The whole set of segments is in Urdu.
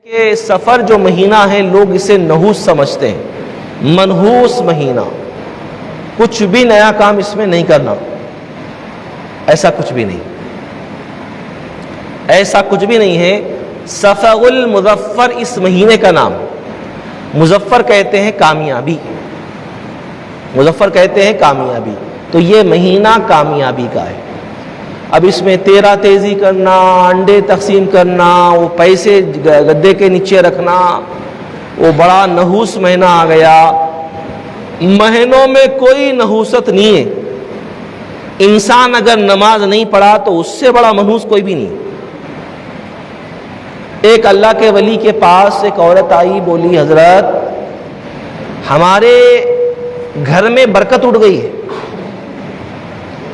کہ سفر جو مہینہ ہے لوگ اسے نحوس سمجھتے ہیں، منحوس مہینہ، کچھ بھی نیا کام اس میں نہیں کرنا، ایسا کچھ بھی نہیں، ایسا کچھ بھی نہیں ہے۔ صفر المظفر اس مہینے کا نام، مظفر کہتے ہیں کامیابی، مظفر کہتے ہیں کامیابی، تو یہ مہینہ کامیابی کا ہے۔ اب اس میں تیرا تیزی کرنا، انڈے تقسیم کرنا، وہ پیسے گدے کے نیچے رکھنا، وہ بڑا نحوس مہینہ آ گیا۔ مہینوں میں کوئی نحوست نہیں ہے۔ انسان اگر نماز نہیں پڑھا تو اس سے بڑا منحوس کوئی بھی نہیں۔ ایک اللہ کے ولی کے پاس ایک عورت آئی، بولی حضرت ہمارے گھر میں برکت اٹھ گئی ہے۔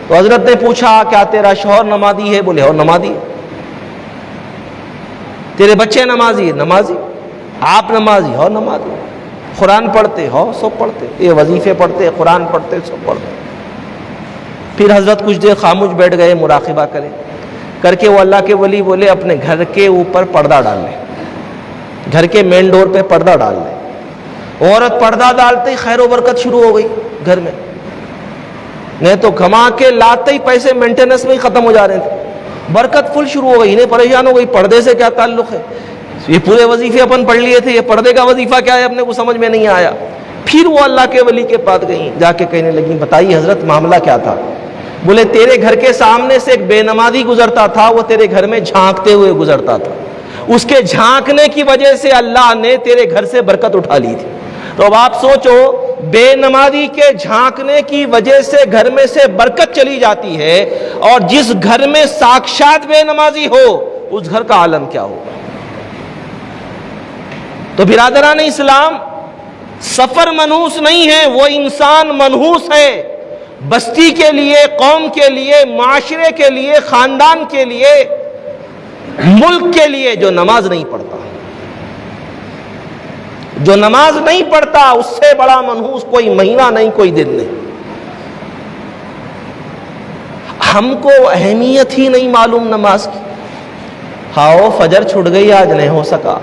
تو حضرت نے پوچھا کیا تیرا شوہر نمازی ہے؟ بولے اور نمازی۔ تیرے بچے نمازی؟ نمازی۔ آپ نمازی؟ اور نمازی۔ قرآن پڑھتے ہو؟ سب پڑھتے، یہ وظیفے پڑھتے، قرآن پڑھتے، سب پڑھتے۔ پھر حضرت کچھ دیر خاموش بیٹھ گئے، مراقبہ کرے، کر کے وہ اللہ کے ولی بولے اپنے گھر کے اوپر پردہ ڈال لے، گھر کے مین ڈور پہ پردہ ڈال لے۔ عورت پردہ ڈالتے ہی خیر و برکت شروع ہو گئی گھر میں، نہیں تو کما کے لاتے ہی پیسے مینٹیننس میں ہی ختم ہو جا رہے تھے۔ برکت فل شروع ہو گئی، انہیں پریشان ہو گئی پردے سے کیا تعلق ہے، یہ پورے وظیفے اپن پڑھ لیے تھے، یہ پردے کا وظیفہ کیا ہے اپنے کو سمجھ میں نہیں آیا۔ پھر وہ اللہ کے ولی کے پاس گئیں، جا کے کہنے لگیں بتائیے حضرت معاملہ کیا تھا؟ بولے تیرے گھر کے سامنے سے ایک بے نمازی گزرتا تھا، وہ تیرے گھر میں جھانکتے ہوئے گزرتا تھا، اس کے جھانکنے کی وجہ سے اللہ نے تیرے گھر سے برکت اٹھا لی تھی۔ تو اب آپ سوچو، بے نمازی کے جھانکنے کی وجہ سے گھر میں سے برکت چلی جاتی ہے، اور جس گھر میں ساکشات بے نمازی ہو اس گھر کا عالم کیا ہوگا؟ تو برادران اسلام، سفر منحوس نہیں ہے، وہ انسان منحوس ہے۔ بستی کے لیے، قوم کے لیے، معاشرے کے لیے، خاندان کے لیے، ملک کے لیے جو نماز نہیں پڑھتا، جو نماز نہیں پڑھتا اس سے بڑا منحوس کوئی مہینہ نہیں، کوئی دن نہیں۔ ہم کو اہمیت ہی نہیں معلوم نماز کی۔ ہاؤ فجر چھوٹ گئی، آج نہیں ہو سکا،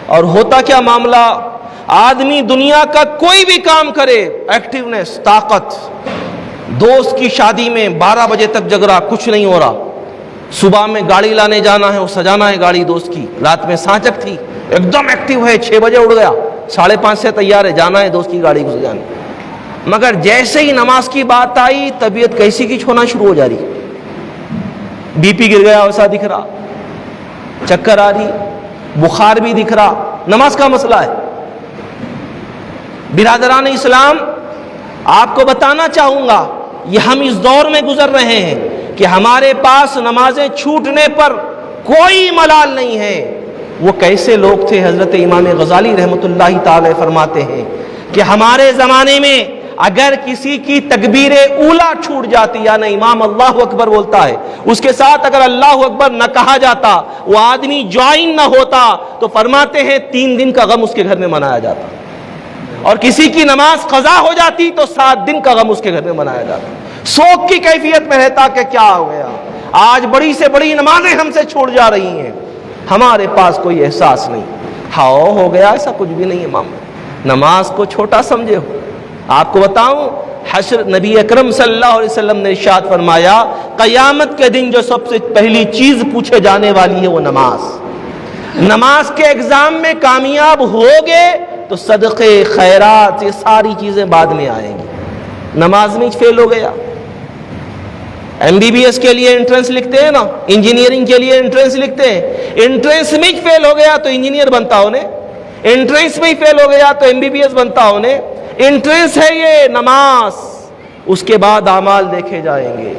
اور ہوتا کیا معاملہ، آدمی دنیا کا کوئی بھی کام کرے، ایکٹیونیس، طاقت، دوست کی شادی میں 12 بجے تک جگ رہا، کچھ نہیں ہو رہا، صبح میں گاڑی لانے جانا ہے، وہ سجانا ہے گاڑی دوست کی، رات میں سانچک تھی، ایک دم ایکٹیو ہے، 6 بجے اٹھ گیا، 5:30 سے تیار ہے، جانا ہے دوست کی گاڑی کو سجانے۔ مگر جیسے ہی نماز کی بات آئی، طبیعت کیسی کی ہونا شروع ہو جا رہی، بی پی گر گیا ویسا دکھ رہا، چکر آ رہی، بخار بھی دکھ رہا، نماز کا مسئلہ ہے۔ برادران اسلام، آپ کو بتانا چاہوں گا، یہ ہم اس دور میں گزر رہے ہیں کہ ہمارے پاس نمازیں چھوٹنے پر کوئی ملال نہیں ہے۔ وہ کیسے لوگ تھے؟ حضرت امام غزالی رحمۃ اللہ تعالی فرماتے ہیں کہ ہمارے زمانے میں اگر کسی کی تکبیر اولا چھوٹ جاتی، یعنی امام اللہ اکبر بولتا ہے، اس کے ساتھ اگر اللہ اکبر نہ کہا جاتا، وہ آدمی جوائن نہ ہوتا، تو فرماتے ہیں 3 دن کا غم اس کے گھر میں منایا جاتا، اور کسی کی نماز قضا ہو جاتی تو 7 دن کا غم اس کے گھر میں منایا جاتا، سوگ کی کیفیت میں رہتا کہ کیا ہو گیا، آج بڑی سے بڑی نمازیں ہم سے چھوٹ جا رہی ہیں، ہمارے پاس کوئی احساس نہیں۔ ہاؤ ہو گیا، ایسا کچھ بھی نہیں ہے معاملہ، نماز کو چھوٹا سمجھے ہو۔ آپ کو بتاؤں، حشر نبی اکرم صلی اللہ علیہ وسلم نے ارشاد فرمایا، قیامت کے دن جو سب سے پہلی چیز پوچھے جانے والی ہے وہ نماز۔ نماز کے ایگزام میں کامیاب ہوگے تو صدقے، خیرات، یہ ساری چیزیں بعد میں آئیں گی۔ نماز میں فیل ہو گیا، MBBS کے لیے انٹرنس لکھتے ہیں نا، انجینئرنگ کے لیے انٹرنس لکھتے ہیں، انٹرنس میں فیل ہو گیا تو انجینئر بنتا ہونے، انٹرنس میں فیل ہو گیا تو MBBS بنتا ہونے۔ انٹرنس ہے یہ نماز، اس کے بعد اعمال دیکھے جائیں گے۔